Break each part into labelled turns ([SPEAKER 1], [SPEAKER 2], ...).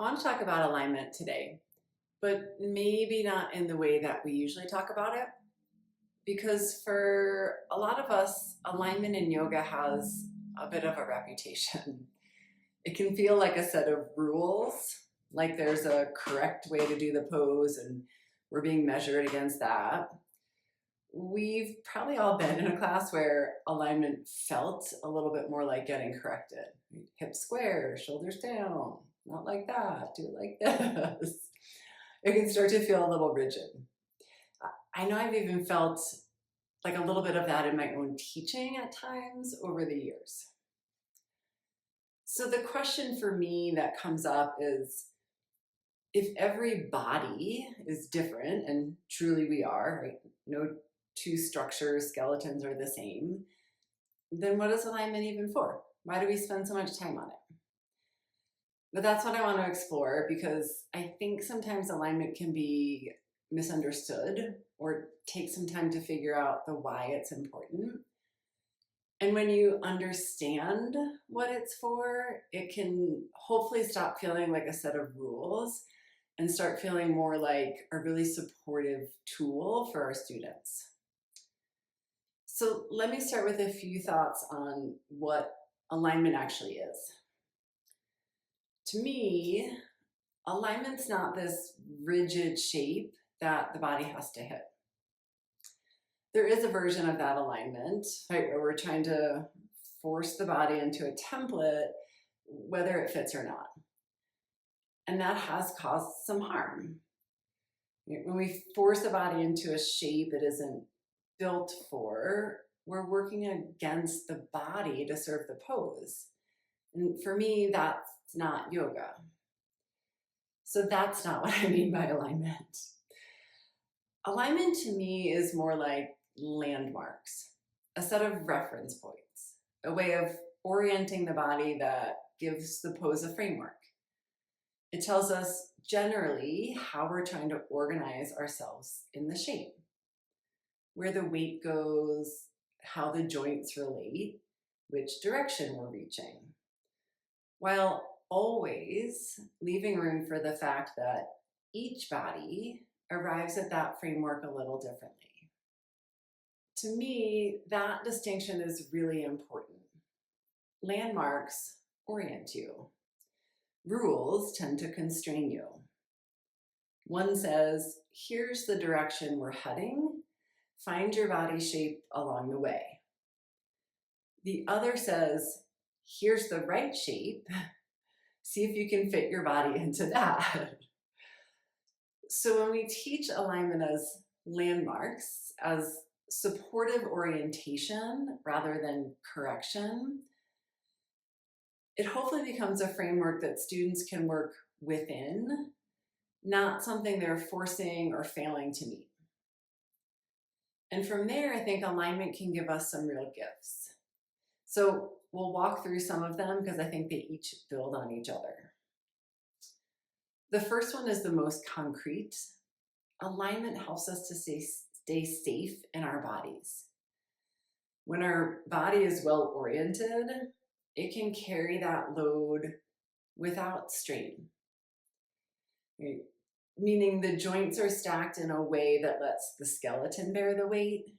[SPEAKER 1] I want to talk about alignment today, but maybe not in the way that we usually talk about it. Because for a lot of us, alignment in yoga has a bit of a reputation. It can feel like a set of rules, like there's a correct way to do the pose and we're being measured against that. We've probably all been in a class where alignment felt a little bit more like getting corrected. Hips square, shoulders down, not like that, do it like this. It can start to feel a little rigid. I know I've even felt like a little bit of that in my own teaching at times over the years. So the question for me that comes up is, if every body is different, and truly we are, right? No two structures, skeletons are the same, then what is alignment even for? Why do we spend so much time on it? But that's what I want to explore, because I think sometimes alignment can be misunderstood or take some time to figure out the why it's important. And when you understand what it's for, it can hopefully stop feeling like a set of rules and start feeling more like a really supportive tool for our students. So let me start with a few thoughts on what alignment actually is. To me, alignment's not this rigid shape that the body has to hit. There is a version of that alignment, right, where we're trying to force the body into a template, whether it fits or not. And that has caused some harm. When we force the body into a shape it isn't built for, we're working against the body to serve the pose. And for me, that's not yoga. So that's not what I mean by alignment. Alignment to me is more like landmarks, a set of reference points, a way of orienting the body that gives the pose a framework. It tells us generally how we're trying to organize ourselves in the shape, where the weight goes, how the joints relate, which direction we're reaching, while always leaving room for the fact that each body arrives at that framework a little differently. To me, that distinction is really important. Landmarks orient you. Rules tend to constrain you. One says, here's the direction we're heading. Find your body shape along the way. The other says, here's the right shape. See if you can fit your body into that. So when we teach alignment as landmarks, as supportive orientation rather than correction, it hopefully becomes a framework that students can work within, not something they're forcing or failing to meet. And from there, I think alignment can give us some real gifts. So we'll walk through some of them because I think they each build on each other. The first one is the most concrete. Alignment helps us to stay safe in our bodies. When our body is well oriented, it can carry that load without strain. Right? Meaning the joints are stacked in a way that lets the skeleton bear the weight,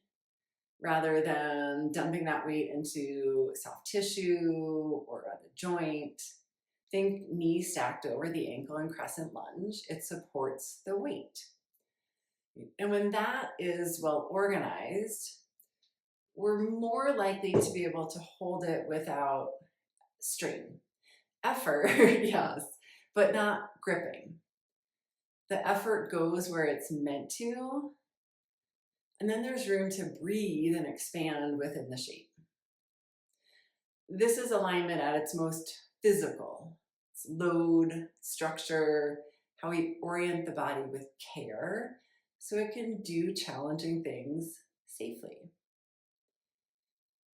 [SPEAKER 1] rather than dumping that weight into soft tissue or on a joint. Think knee stacked over the ankle in crescent lunge. It supports the weight. And when that is well organized, we're more likely to be able to hold it without strain. Effort, yes, but not gripping. The effort goes where it's meant to, and then there's room to breathe and expand within the shape. This is alignment at its most physical. It's load, structure, how we orient the body with care so it can do challenging things safely.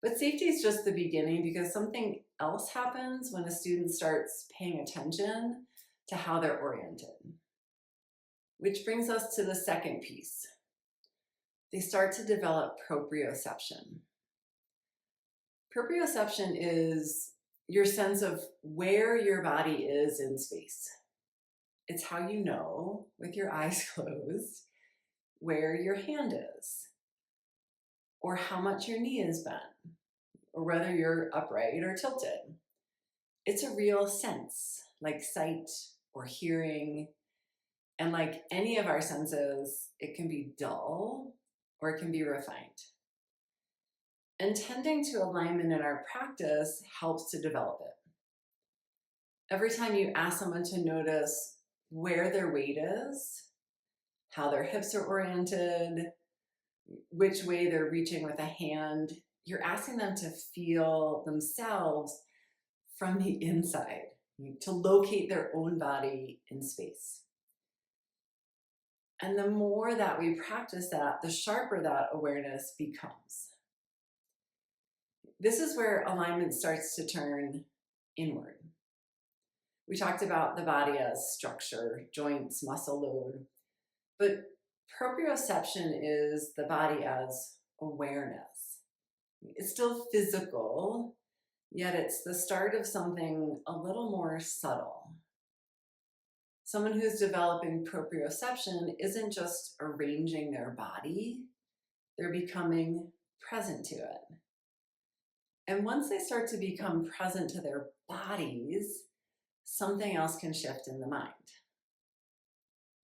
[SPEAKER 1] But safety is just the beginning, because something else happens when a student starts paying attention to how they're oriented. Which brings us to the second piece. They start to develop proprioception. Proprioception is your sense of where your body is in space. It's how you know, with your eyes closed, where your hand is, or how much your knee is bent, or whether you're upright or tilted. It's a real sense, like sight or hearing. And like any of our senses, it can be dull or it can be refined. And tending to alignment in our practice helps to develop it. Every time you ask someone to notice where their weight is, how their hips are oriented, which way they're reaching with a hand, you're asking them to feel themselves from the inside, to locate their own body in space. And the more that we practice that, the sharper that awareness becomes. This is where alignment starts to turn inward. We talked about the body as structure, joints, muscle load, but proprioception is the body as awareness. It's still physical, yet it's the start of something a little more subtle. Someone who's developing proprioception isn't just arranging their body, they're becoming present to it. And once they start to become present to their bodies, something else can shift in the mind.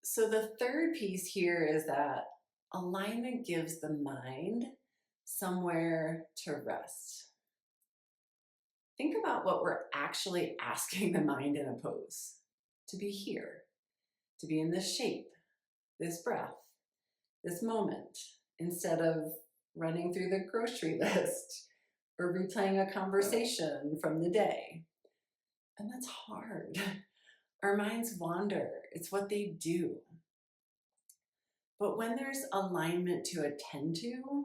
[SPEAKER 1] So the third piece here is that alignment gives the mind somewhere to rest. Think about what we're actually asking the mind in a pose. To be here, to be in this shape, this breath, this moment, instead of running through the grocery list or replaying a conversation from the day. And that's hard. Our minds wander. It's what they do. But when there's alignment to attend to,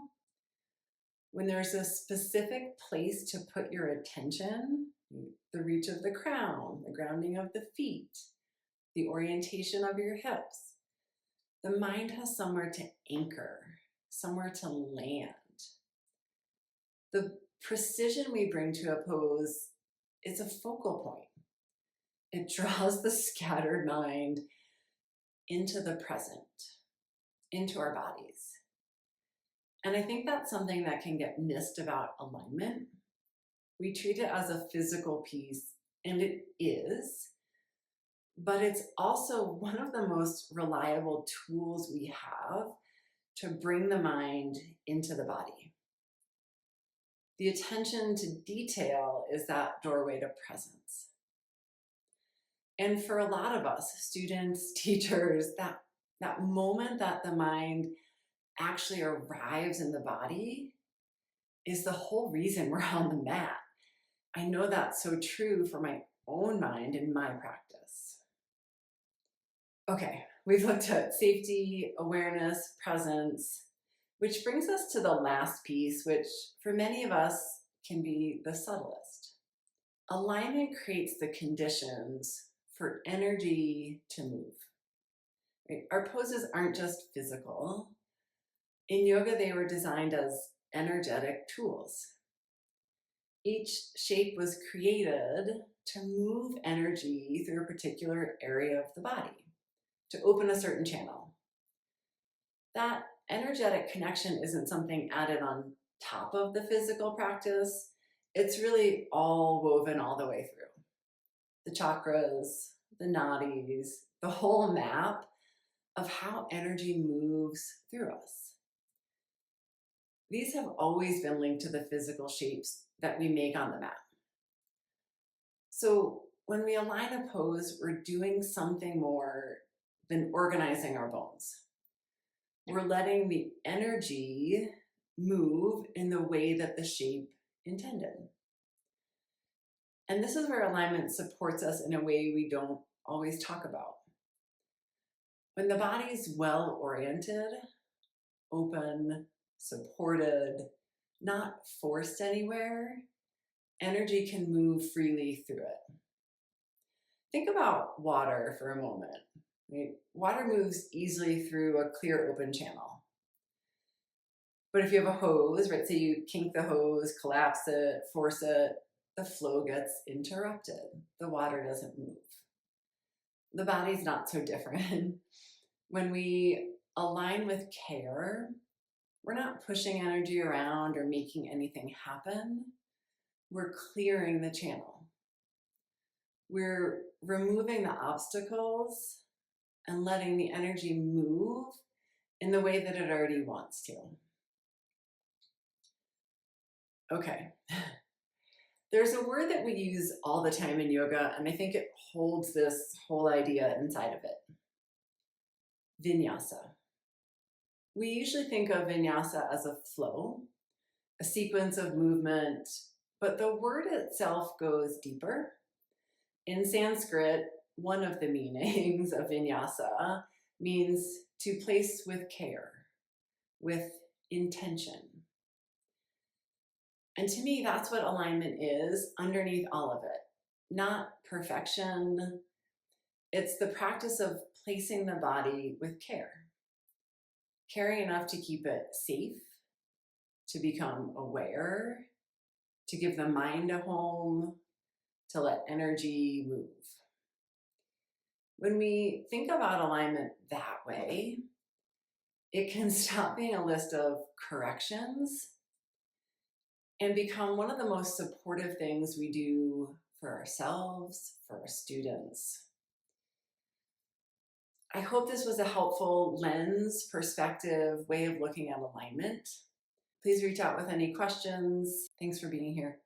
[SPEAKER 1] when there's a specific place to put your attention, the reach of the crown, the grounding of the feet, the orientation of your hips, the mind has somewhere to anchor, somewhere to land. The precision we bring to a pose is a focal point. It draws the scattered mind into the present, into our bodies. And I think that's something that can get missed about alignment. We treat it as a physical piece, and it is, but it's also one of the most reliable tools we have to bring the mind into the body. The attention to detail is that doorway to presence. And for a lot of us, students, teachers, that moment that the mind actually arrives in the body is the whole reason we're on the mat. I know that's so true for my own mind in my practice. Okay, we've looked at safety, awareness, presence, which brings us to the last piece, which for many of us can be the subtlest. Alignment creates the conditions for energy to move. Right? Our poses aren't just physical. In yoga, they were designed as energetic tools. Each shape was created to move energy through a particular area of the body, to open a certain channel. That energetic connection isn't something added on top of the physical practice. It's really all woven all the way through. The chakras, the nadis, the whole map of how energy moves through us. These have always been linked to the physical shapes that we make on the mat. So when we align a pose, we're doing something more than organizing our bones. We're letting the energy move in the way that the shape intended. And this is where alignment supports us in a way we don't always talk about. When the body is well oriented, open, supported, not forced anywhere, energy can move freely through it. Think about water for a moment. Right? Water moves easily through a clear open channel. But if you have a hose, right, say you kink the hose, collapse it, force it, the flow gets interrupted. The water doesn't move. the body's not so different. When we align with care, we're not pushing energy around or making anything happen. We're clearing the channel. We're removing the obstacles and letting the energy move in the way that it already wants to. Okay. There's a word that we use all the time in yoga, and I think it holds this whole idea inside of it. Vinyasa. We usually think of vinyasa as a flow, a sequence of movement, but the word itself goes deeper. In Sanskrit, one of the meanings of vinyasa means to place with care, with intention. And to me, that's what alignment is underneath all of it. Not perfection. It's the practice of placing the body with care. Caring enough to keep it safe, to become aware, to give the mind a home, to let energy move. When we think about alignment that way, it can stop being a list of corrections and become one of the most supportive things we do for ourselves, for our students. I hope this was a helpful lens, perspective, way of looking at alignment. Please reach out with any questions. Thanks for being here.